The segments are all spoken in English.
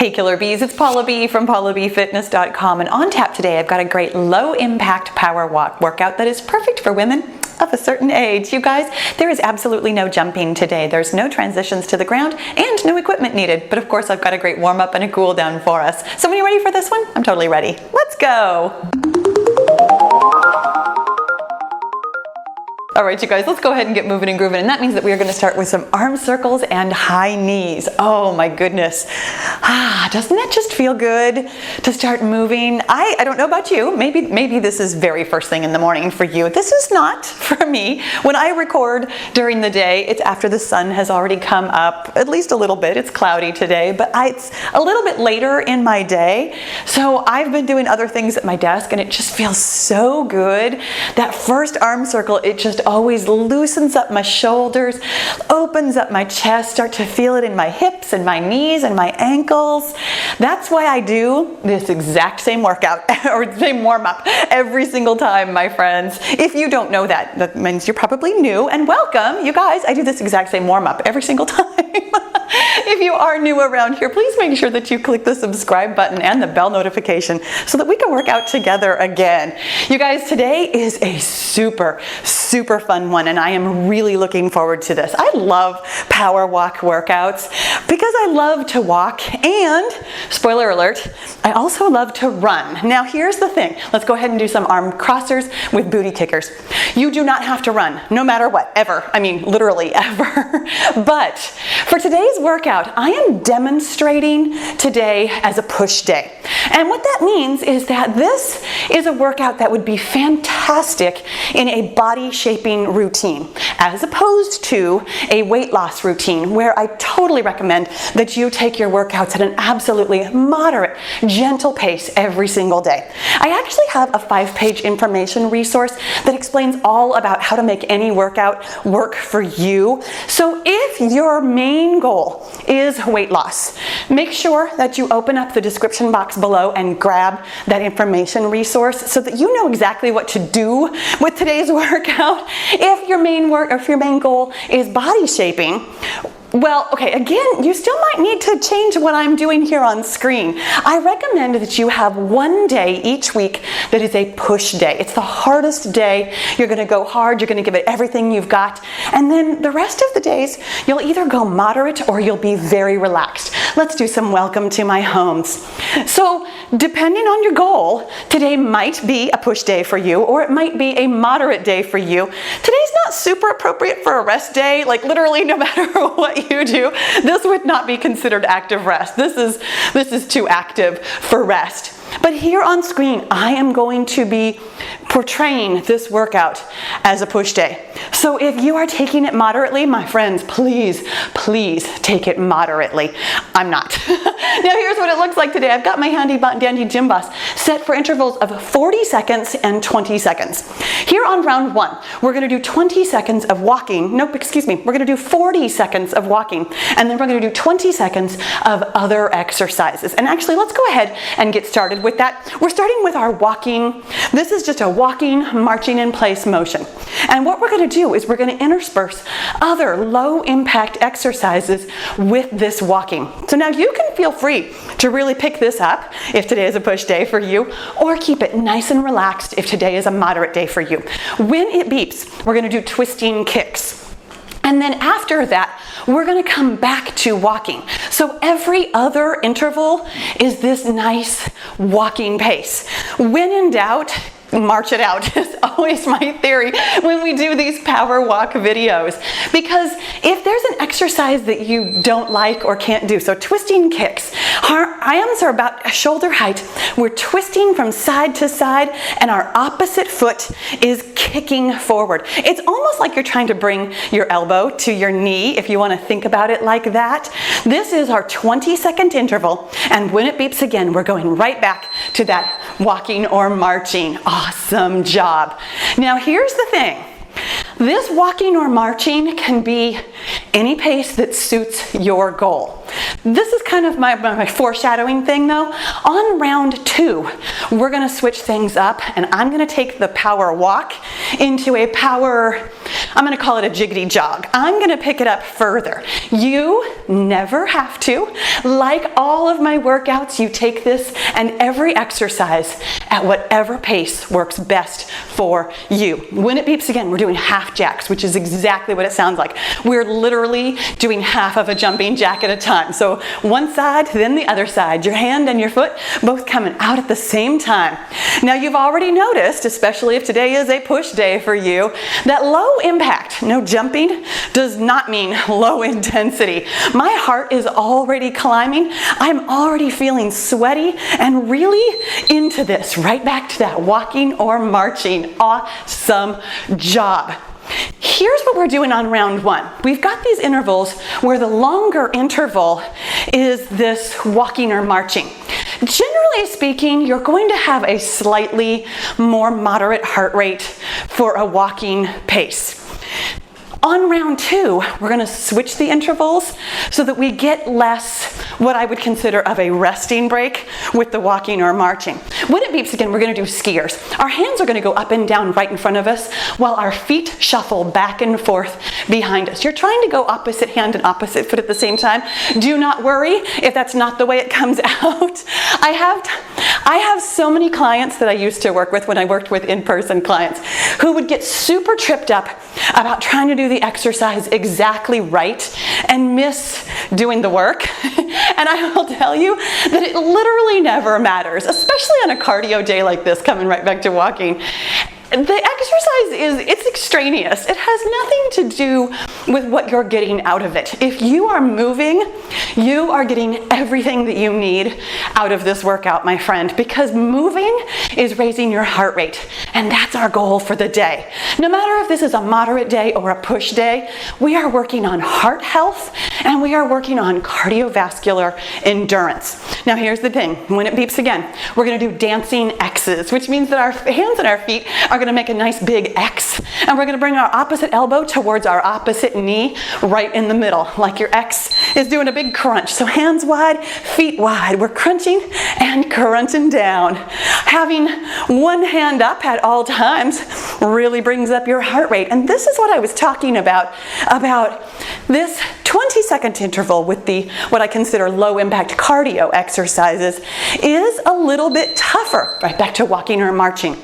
Hey Killer Bees, it's Paula B from PaulaBFitness.com, and on tap today I've got a great low impact power walk workout that is perfect for women of a certain age. You guys, there is absolutely no jumping today. There's no transitions to the ground and no equipment needed. But of course I've got a great warm up and a cool down for us. So are you ready for this one? I'm totally ready. Let's go. All right, you guys, let's go ahead and get moving and grooving. And that means that we are going to start with some arm circles and high knees. Oh my goodness. Doesn't that just feel good to start moving? I don't know about you. Maybe this is very first thing in the morning for you. This is not for me. When I record during the day, it's after the sun has already come up, at least a little bit. It's cloudy today, but it's a little bit later in my day. So I've been doing other things at my desk and it just feels so good. That first arm circle, it just always loosens up my shoulders, opens up my chest, start to feel it in my hips and my knees and my ankles. That's why I do this exact same workout or same warm-up every single time, my friends. If you don't know that, that means you're probably new, and welcome, you guys. I do this exact same warm-up every single time. If you are new around here, please make sure that you click the subscribe button and the bell notification so that we can work out together again. You guys, today is a super fun one, and I am really looking forward to this. I love power walk workouts because I love to walk, and spoiler alert, I also love to run. Now here's the thing. Let's go ahead and do some arm crossers with booty kickers. You do not have to run, no matter what, ever. I mean, literally ever. But for today's workout, I am demonstrating today as a push day. And what that means is that this is a workout that would be fantastic in a body shaping routine, as opposed to a weight loss routine, where I totally recommend that you take your workouts at an absolutely moderate, gentle pace every single day. I actually have a 5-page information resource that explains all about how to make any workout work for you. So if your main goal is weight loss, make sure that you open up the description box below and grab that information resource so that you know exactly what to do with today's workout. If your main goal is body shaping, well, okay, again, you still might need to change what I'm doing here on screen. I recommend that you have one day each week that is a push day. It's the hardest day. You're going to go hard. You're going to give it everything you've got. And then the rest of the days, you'll either go moderate or you'll be very relaxed. Let's do some welcome to my homes. So depending on your goal, today might be a push day for you, or it might be a moderate day for you. Today's not super appropriate for a rest day. Like literally no matter what you do, this would not be considered active rest. This is too active for rest. But here on screen, I am going to be portraying this workout as a push day. So if you are taking it moderately, my friends, please take it moderately. I'm not. Now here's what it looks like today. I've got my handy dandy gym boss set for intervals of 40 seconds and 20 seconds. Here on round 1, we're going to do 20 seconds of walking. Nope, excuse me. We're going to do 40 seconds of walking, and then we're going to do 20 seconds of other exercises. And actually, let's go ahead and get started with that. We're starting with our walking. This is just a walking, marching in place motion. And what we're going to do is we're going to intersperse other low impact exercises with this walking. So now you can feel free to really pick this up if today is a push day for you, or keep it nice and relaxed if today is a moderate day for you. When it beeps, we're going to do twisting kicks. And then after that, we're going to come back to walking. So every other interval is this nice walking pace. When in doubt, march it out is always my theory when we do these power walk videos. Because if there's an exercise that you don't like or can't do, so twisting kicks, our arms are about shoulder height. We're twisting from side to side and our opposite foot is kicking forward. It's almost like you're trying to bring your elbow to your knee, if you want to think about it like that. This is our 20-second interval, and when it beeps again, we're going right back to that walking or marching. Awesome job. Now here's the thing. This walking or marching can be any pace that suits your goal. This is kind of my foreshadowing thing though. On round 2, we're gonna switch things up, and I'm gonna take the power walk into a power, I'm gonna call it a jiggity jog. I'm gonna pick it up further. You never have to. Like all of my workouts, you take this and every exercise at whatever pace works best for you. When it beeps again, we're doing half jacks, which is exactly what it sounds like. We're literally doing half of a jumping jack at a time. So one side, then the other side. Your hand and your foot both coming out at the same time. Now you've already noticed, especially if today is a push day for you, that low impact, no jumping, does not mean low intensity. My heart is already climbing. I'm already feeling sweaty and really into this. Right back to that walking or marching. Awesome job. Here's what we're doing on round 1. We've got these intervals where the longer interval is this walking or marching. Generally speaking, you're going to have a slightly more moderate heart rate for a walking pace. On round 2, we're going to switch the intervals so that we get less what I would consider of a resting break with the walking or marching. When it beeps again, we're going to do skiers. Our hands are going to go up and down right in front of us while our feet shuffle back and forth behind us. You're trying to go opposite hand and opposite foot at the same time. Do not worry if that's not the way it comes out. I have so many clients that I used to work with when I worked with in-person clients who would get super tripped up about trying to do the exercise exactly right and miss doing the work. And I will tell you that it literally never matters, especially on a cardio day like this, coming right back to walking. The exercise it's extraneous. It has nothing to do with what you're getting out of it. If you are moving, you are getting everything that you need out of this workout, my friend, because moving is raising your heart rate, and that's our goal for the day. No matter if this is a moderate day or a push day, we are working on heart health and we are working on cardiovascular endurance. Now here's the thing, when it beeps again, we're gonna do dancing X's, which means that our hands and our feet are gonna make a nice big X, and we're gonna bring our opposite elbow towards our opposite knee right in the middle, like your X is doing a big crunch. So hands wide, feet wide. We're crunching and crunching down. Having one hand up at all times really brings up your heart rate. And this is what I was talking about this 20-second interval with the what I consider low impact cardio exercises is a little bit tougher, right back to walking or marching.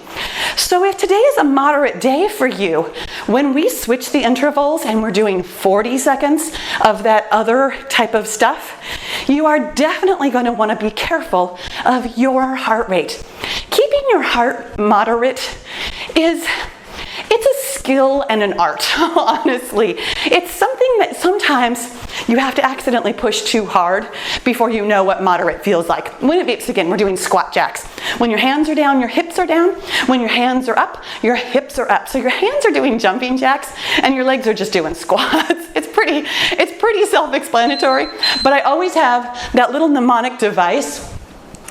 So if today is a moderate day for you, when we switch the intervals and we're doing 40 seconds of that other type of stuff, you are definitely going to want to be careful of your heart rate. Keeping your heart moderate it's a skill and an art, honestly. It's something that sometimes you have to accidentally push too hard before you know what moderate feels like. When it beeps again, we're doing squat jacks. When your hands are down, your hips are down. When your hands are up, your hips are up. So your hands are doing jumping jacks and your legs are just doing squats. It's pretty self-explanatory, but I always have that little mnemonic device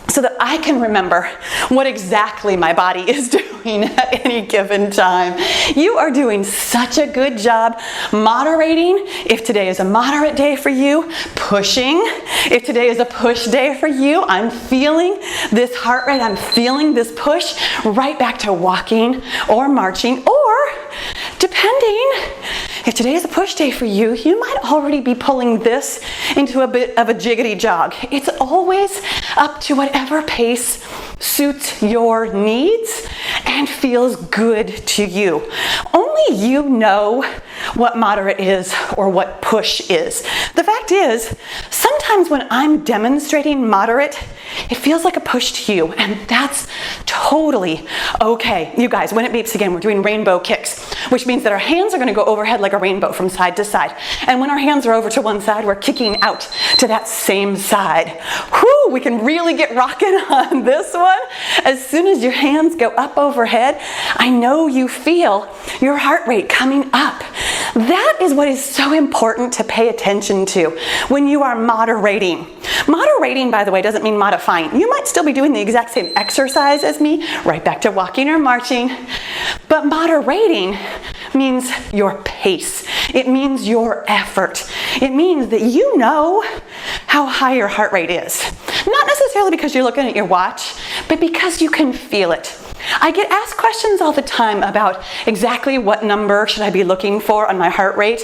so that I can remember what exactly my body is doing at any given time. You are doing such a good job moderating. If today is a moderate day for you, pushing. If today is a push day for you, I'm feeling this heart rate, I'm feeling this push right back to walking or marching, or depending, if today is a push day for you, you might already be pulling this into a bit of a jiggity jog. It's always up to whatever pace suits your needs and feels good to you. Only you know what moderate is or what push is. The fact is, sometimes when I'm demonstrating moderate, it feels like a push to you, and that's totally okay. You guys, when it beeps again, we're doing rainbow kicks, which means that our hands are going to go overhead like a rainbow from side to side. And when our hands are over to one side, we're kicking out to that same side. Whew, we can really get rocking on this one. As soon as your hands go up overhead, I know you feel your heart rate coming up. That is what is so important to pay attention to when you are moderating. Moderating, by the way, doesn't mean modifying. You might still be doing the exact same exercise as me, right back to walking or marching, but moderating means your pace. It means your effort. It means that you know how high your heart rate is. Not necessarily because you're looking at your watch, but because you can feel it. I get asked questions all the time about exactly what number should I be looking for on my heart rate.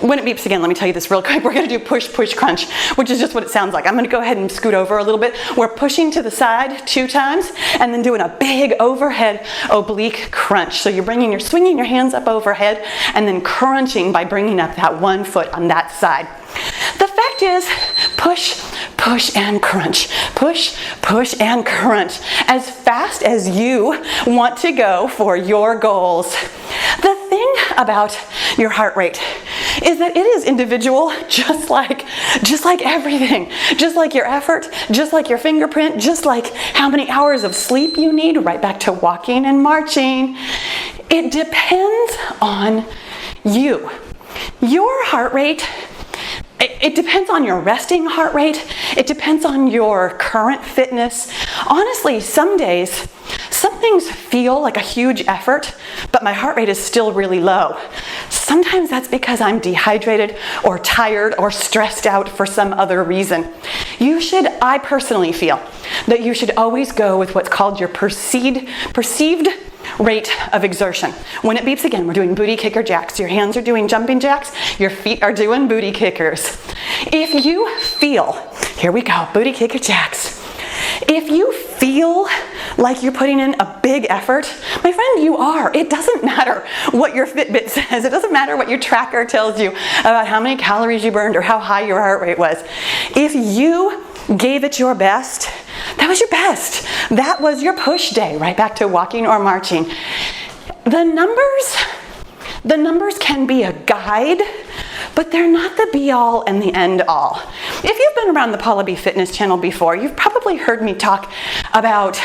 When it beeps again, let me tell you this real quick. We're going to do push, push, crunch, which is just what it sounds like. I'm going to go ahead and scoot over a little bit. We're pushing to the side 2 times and then doing a big overhead oblique crunch. So you're swinging your hands up overhead and then crunching by bringing up that 1 foot on that side. The fact is, push, push, and crunch. Push, push, and crunch as fast as you want to go for your goals. The thing about your heart rate is that it is individual, just like everything. Just like your effort, just like your fingerprint, just like how many hours of sleep you need, right back to walking and marching. It depends on you. Your heart rate, it depends on your resting heart rate. It depends on your current fitness. Honestly, some days, some things feel like a huge effort, but my heart rate is still really low. Sometimes that's because I'm dehydrated or tired or stressed out for some other reason. I personally feel that you should always go with what's called your perceived rate of exertion. When it beeps again, we're doing booty kicker jacks. Your hands are doing jumping jacks. Your feet are doing booty kickers. If you feel, here we go, booty kicker jacks. If you feel like you're putting in a big effort, my friend, you are. It doesn't matter what your Fitbit says. It doesn't matter what your tracker tells you about how many calories you burned or how high your heart rate was. If you gave it your best, that was your best. That was your push day, right back to walking or marching. The numbers can be a guide, but they're not the be-all and the end-all. If you've been around the Paula B Fitness channel before, you've probably heard me talk about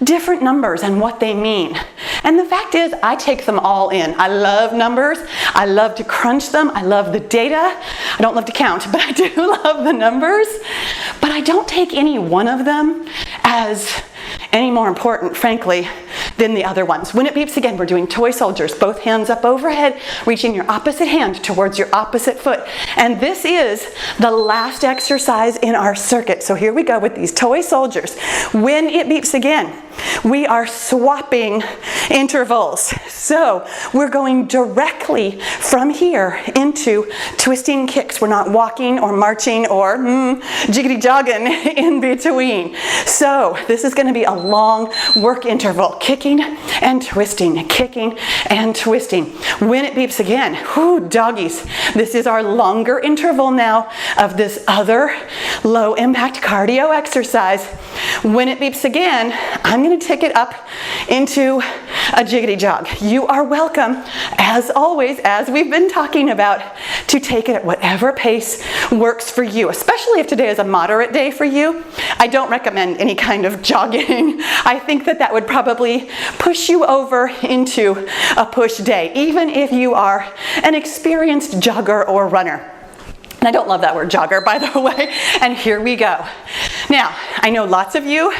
different numbers and what they mean. And the fact is, I take them all in. I love numbers. I love to crunch them. I love the data. I don't love to count, but I do love the numbers. But I don't take any one of them as any more important, frankly, than the other ones. When it beeps again, we're doing toy soldiers, both hands up overhead, reaching your opposite hand towards your opposite foot. And this is the last exercise in our circuit. So here we go with these toy soldiers. When it beeps again, we are swapping intervals. So we're going directly from here into twisting kicks. We're not walking or marching or jiggity jogging in between. So this is going to be a long work interval, kicking and twisting, kicking and twisting. When it beeps again, doggies. This is our longer interval now of this other low impact cardio exercise. When it beeps again, I'm going to take it up into a jiggity jog. You are welcome, as always, as we've been talking about, to take it at whatever pace works for you, especially if today is a moderate day for you. I don't recommend any kind of jogging. I think that would probably push you over into a push day, even if you are an experienced jogger or runner. And I don't love that word jogger, by the way. And here we go. Now, I know lots of you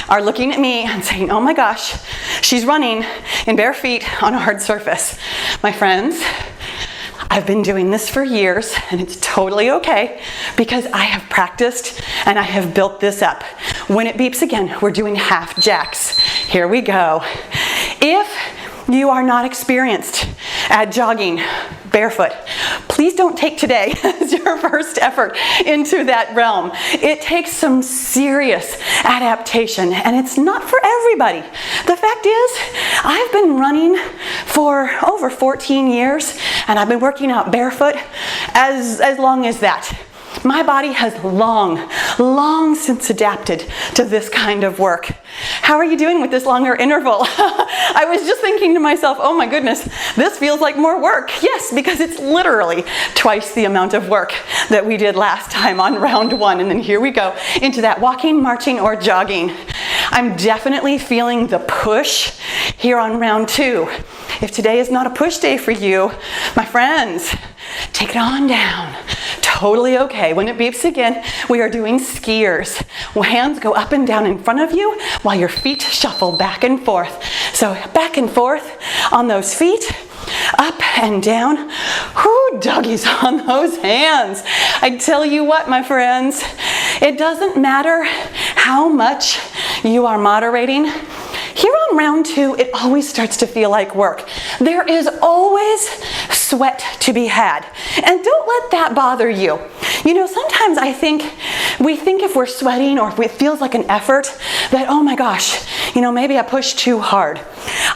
are looking at me and saying, oh my gosh, she's running in bare feet on a hard surface. My friends, I've been doing this for years, and it's totally okay because I have practiced and I have built this up. When it beeps again, we're doing half jacks. Here we go. If you are not experienced at jogging barefoot, please don't take today as your first effort into that realm. It takes some serious adaptation, and it's not for everybody. The fact is, I've been running for over 14 years, and I've been working out barefoot as long as that. My body has long since adapted to this kind of work. How are you doing with this longer interval? I was just thinking to myself, oh my goodness, this feels like more work. Yes, because it's literally twice the amount of work that we did last time on round 1. And then here we go into that walking, marching, or jogging. I'm definitely feeling the push here on round 2. If today is not a push day for you, my friends, take it on down. Totally okay. When it beeps again, we are doing skiers. Hands go up and down in front of you while your feet shuffle back and forth. So back and forth on those feet. up and down. Whoo, doggies on those hands. I tell you what, my friends, it doesn't matter how much you are moderating. Here on round 2, it always starts to feel like work. There is always sweat to be had. And don't let that bother you. You know, sometimes we think if we're sweating or if it feels like an effort that, oh my gosh, you know, maybe I pushed too hard.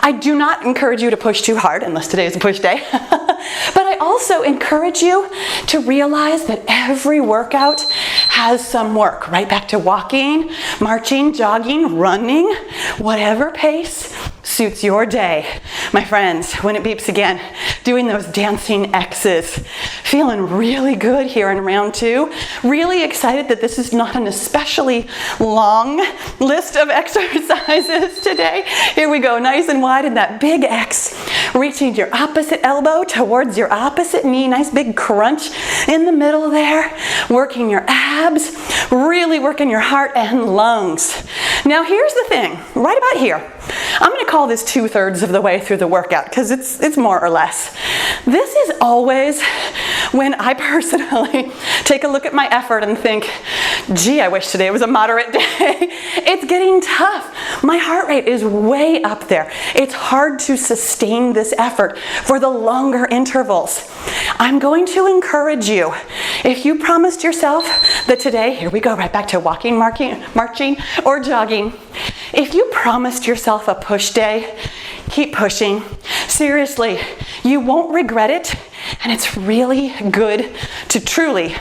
I do not encourage you to push too hard unless today is a push day. But I also encourage you to realize that every workout has some work. Right back to walking, marching, jogging, running, whatever pace suits your day. My friends, when it beeps again, doing those dancing X's. Feeling really good here in round 2. Really excited that this is not an especially long list of exercises today. Here we go, nice and wide in that big X. Reaching your opposite elbow towards your opposite knee. Nice big crunch in the middle there. Working your abs. Really working your heart and lungs. Now here's the thing, right about here. I'm going to call this 2/3 of the way through the workout because it's more or less. This is always when I personally take a look at my effort and think, gee, I wish today was a moderate day. It's getting tough. My heart rate is way up there. It's hard to sustain this effort for the longer intervals. I'm going to encourage you, if you promised yourself that today, here we go, right back to walking, marching, or jogging. If you promised yourself a push day, keep pushing. Seriously, you won't regret it, and it's really good to truly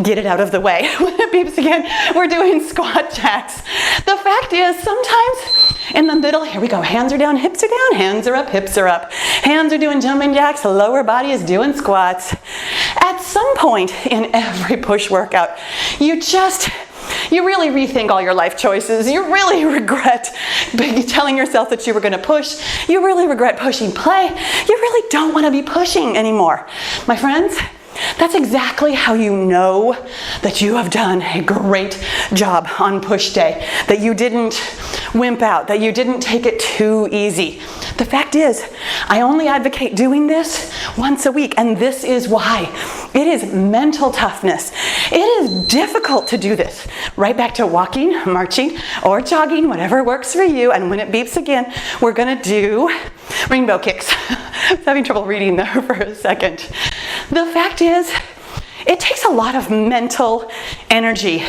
get it out of the way. When it beeps again, we're doing squat jacks. The fact is, sometimes in the middle, here we go, hands are down, hips are down, hands are up, hips are up. Hands are doing jumping jacks, the lower body is doing squats. At some point in every push workout, you really rethink all your life choices. You really regret telling yourself that you were going to push. You really regret pushing play. You really don't want to be pushing anymore. My friends, that's exactly how you know that you have done a great job on push day, that you didn't wimp out, that you didn't take it too easy. The fact is, I only advocate doing this once a week, and this is why. It is mental toughness. It is difficult to do this. Right back to walking, marching, or jogging, whatever works for you. And when it beeps again, we're going to do rainbow kicks. I was having trouble reading there for a second. The fact is, it takes a lot of mental energy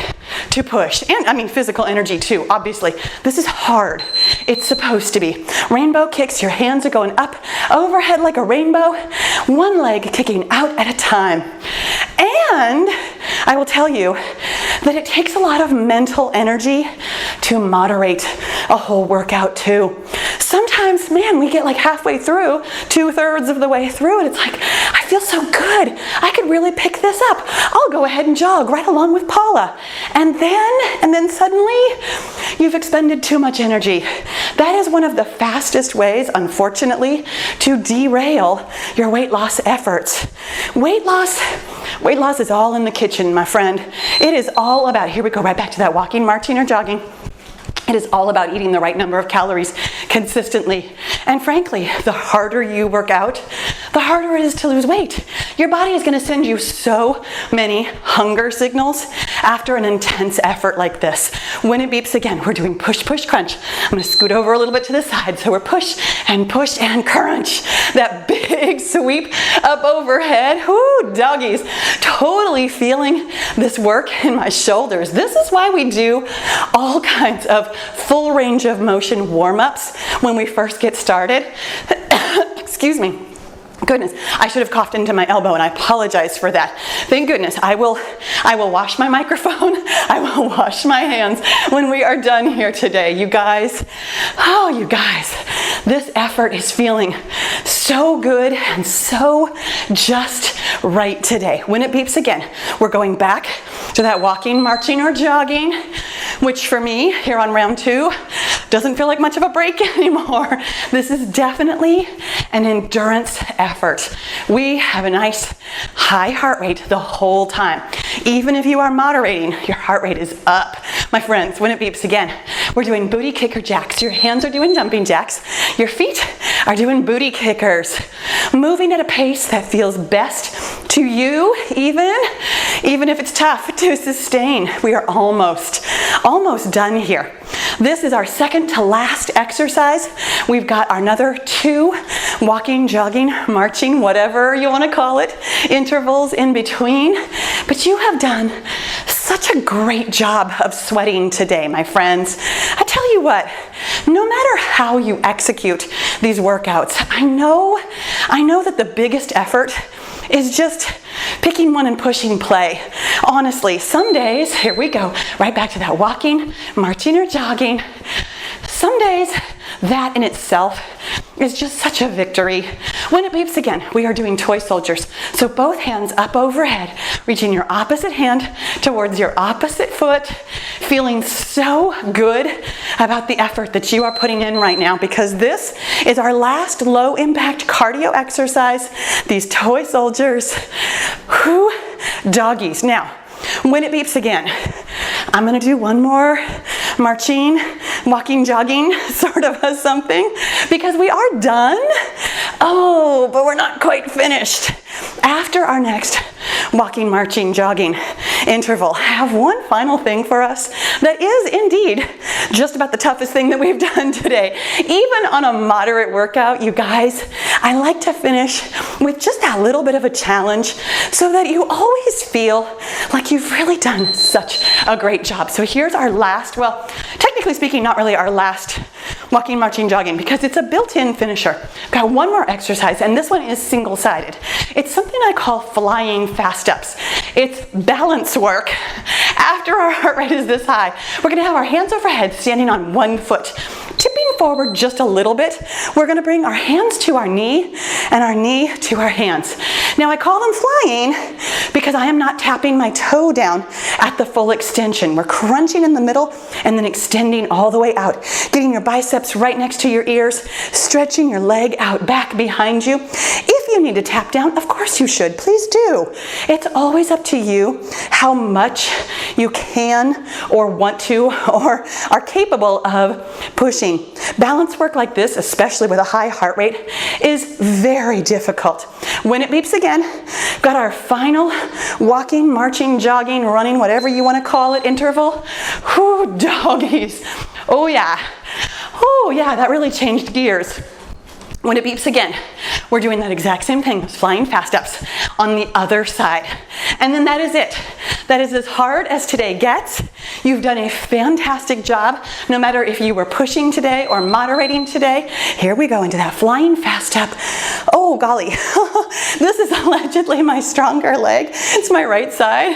to push, and I mean physical energy too, obviously. This is hard. It's supposed to be. Rainbow kicks, your hands are going up overhead like a rainbow, one leg kicking out at a time. And I will tell you that it takes a lot of mental energy to moderate a whole workout too. Sometimes, man, we get like halfway through, 2/3 of the way through, and it's like, I feel so good. I could really pick this up. I'll go ahead and jog right along with Paula. And then suddenly, you've expended too much energy. That is one of the fastest ways, unfortunately, to derail your weight loss efforts. Weight loss is all in the kitchen, my friend. It is all about, here we go, right back to that walking, marching, or jogging. It is all about eating the right number of calories consistently. And frankly, the harder you work out, the harder it is to lose weight. Your body is going to send you so many hunger signals after an intense effort like this. When it beeps again, we're doing push, push, crunch. I'm going to scoot over a little bit to the side. So we're push and crunch. That big sweep up overhead. Whoo, doggies. Totally feeling this work in my shoulders. This is why we do all kinds of full range of motion warm-ups when we first get started. Excuse me. Goodness, I should have coughed into my elbow, and I apologize for that. Thank goodness. I will wash my microphone. I will wash my hands when we are done here today. You guys, this effort is feeling so good and so just right today. When it beeps again, we're going back to that walking, marching, or jogging, which for me, here on round 2, doesn't feel like much of a break anymore. This is definitely an endurance effort. We have a nice high heart rate the whole time. Even if you are moderating, your heart rate is up. My friends, when it beeps again, we're doing booty kicker jacks. Your hands are doing jumping jacks. Your feet are doing booty kickers, moving at a pace that feels best to you, even if it's tough to sustain. We are almost done here. This is our second to last exercise. We've got another 2 walking, jogging, marching, whatever you want to call it, intervals in between. But you have done such a great job of sweating today, my friends. I tell you what, no matter how you execute these workouts, I know that the biggest effort is just picking one and pushing play. Honestly, some days, here we go, right back to that walking, marching, or jogging. Some days, that in itself is just such a victory. When it beeps again, we are doing toy soldiers. So both hands up overhead, reaching your opposite hand towards your opposite foot, feeling so good about the effort that you are putting in right now, because this is our last low impact cardio exercise, these toy soldiers. Whew, doggies. Now, when it beeps again, I'm gonna do one more marching, walking, jogging sort of a something, because we are done. Oh, but we're not quite finished. After our next walking, marching, jogging interval, I have one final thing for us that is indeed just about the toughest thing that we've done today. Even on a moderate workout, you guys, I like to finish with just that little bit of a challenge so that you always feel like you've really done such a great job. So here's our last, well, technically speaking, not really our last walking, marching, jogging, because it's a built-in finisher. I've got one more exercise, and this one is single-sided. It's something I call flying fast ups. It's balance work. After our heart rate is this high, we're gonna have our hands overhead standing on one foot. Tipping forward just a little bit, we're gonna bring our hands to our knee and our knee to our hands. Now I call them flying because I am not tapping my toe down at the full extension. We're crunching in the middle and then extending all the way out. Getting your biceps right next to your ears, stretching your leg out back behind you. If you need to tap down, of course you should, please do. It's always up to you how much you can or want to or are capable of pushing. Balance work like this, especially with a high heart rate, is very difficult. When it beeps again, got our final walking, marching, jogging, running, whatever you want to call it, interval. Whoo, doggies. Oh yeah, that really changed gears. When it beeps again, we're doing that exact same thing, those flying fast ups on the other side. And then that is it. That is as hard as today gets. You've done a fantastic job, no matter if you were pushing today or moderating today. Here we go into that flying fast up. Oh golly, this is allegedly my stronger leg. It's my right side.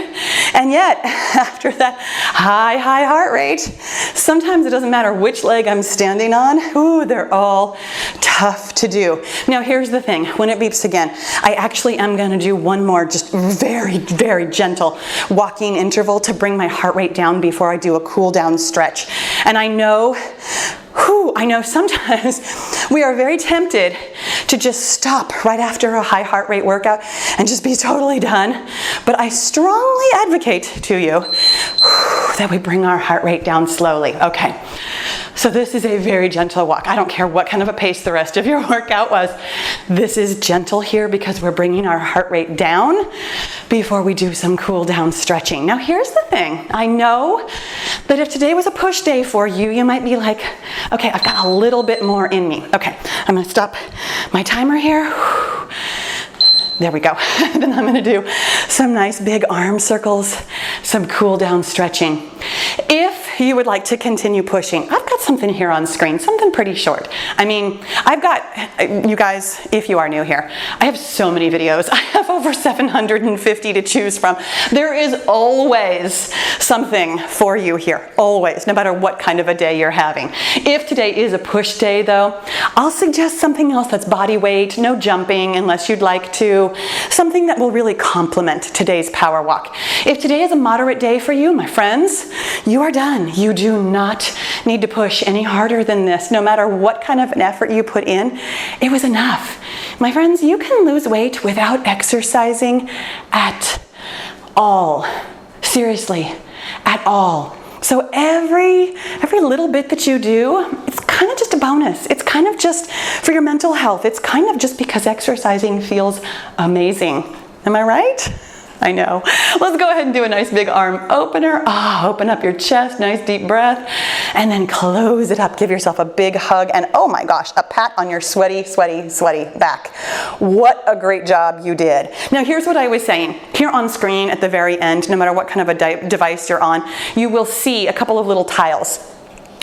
And yet, after that high heart rate, sometimes it doesn't matter which leg I'm standing on. Ooh, they're all tough to do. Now here's the thing, when it beeps again, I actually am gonna do one more just very, very gentle walking interval to bring my heart rate down before I do a cool down stretch. And I know sometimes we are very tempted to just stop right after a high heart rate workout and just be totally done. But I strongly advocate to you that we bring our heart rate down slowly. Okay. So this is a very gentle walk. I don't care what kind of a pace the rest of your workout was. This is gentle here because we're bringing our heart rate down before we do some cool down stretching. Now here's the thing. I know that if today was a push day for you, you might be like, okay, I've got a little bit more in me. Okay, I'm gonna stop my timer here. There we go. Then I'm gonna do some nice big arm circles, some cool down stretching. If you would like to continue pushing, I've got something here on screen, something pretty short. I mean, I've got, you guys, if you are new here, I have so many videos. I have over 750 to choose from. There is always something for you here, always, no matter what kind of a day you're having. If today is a push day though, I'll suggest something else that's body weight, no jumping unless you'd like to, something that will really complement today's power walk. If today is a moderate day for you, my friends, you are done. You do not need to push any harder than this. No matter what kind of an effort you put in, it was enough. My friends, you can lose weight without exercising at all. Seriously, at all. So every little bit that you do, it's kind of just a bonus. It's kind of just for your mental health. It's kind of just because exercising feels amazing. Am I right? I know. Let's go ahead and do a nice big arm opener. Open up your chest, nice deep breath, and then close it up. Give yourself a big hug, and oh my gosh, a pat on your sweaty, sweaty, sweaty back. What a great job you did. Now here's what I was saying. Here on screen at the very end, no matter what kind of a device you're on, you will see a couple of little tiles.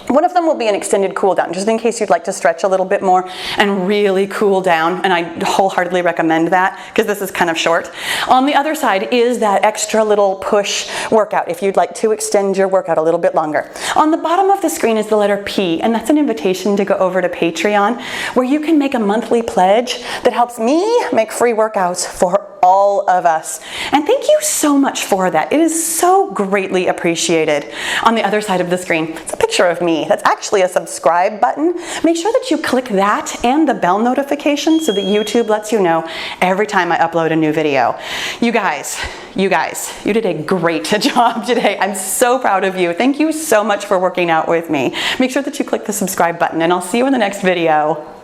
One of them will be an extended cool down, just in case you'd like to stretch a little bit more and really cool down, and I wholeheartedly recommend that because this is kind of short. On the other side is that extra little push workout if you'd like to extend your workout a little bit longer. On the bottom of the screen is the letter P, and that's an invitation to go over to Patreon, where you can make a monthly pledge that helps me make free workouts for all of us. And thank you so much for that. It is so greatly appreciated. On the other side of the screen, it's a picture of me. That's actually a subscribe button. Make sure that you click that and the bell notification so that YouTube lets you know every time I upload a new video. You guys, you did a great job today. I'm so proud of you. Thank you so much for working out with me. Make sure that you click the subscribe button, and I'll see you in the next video.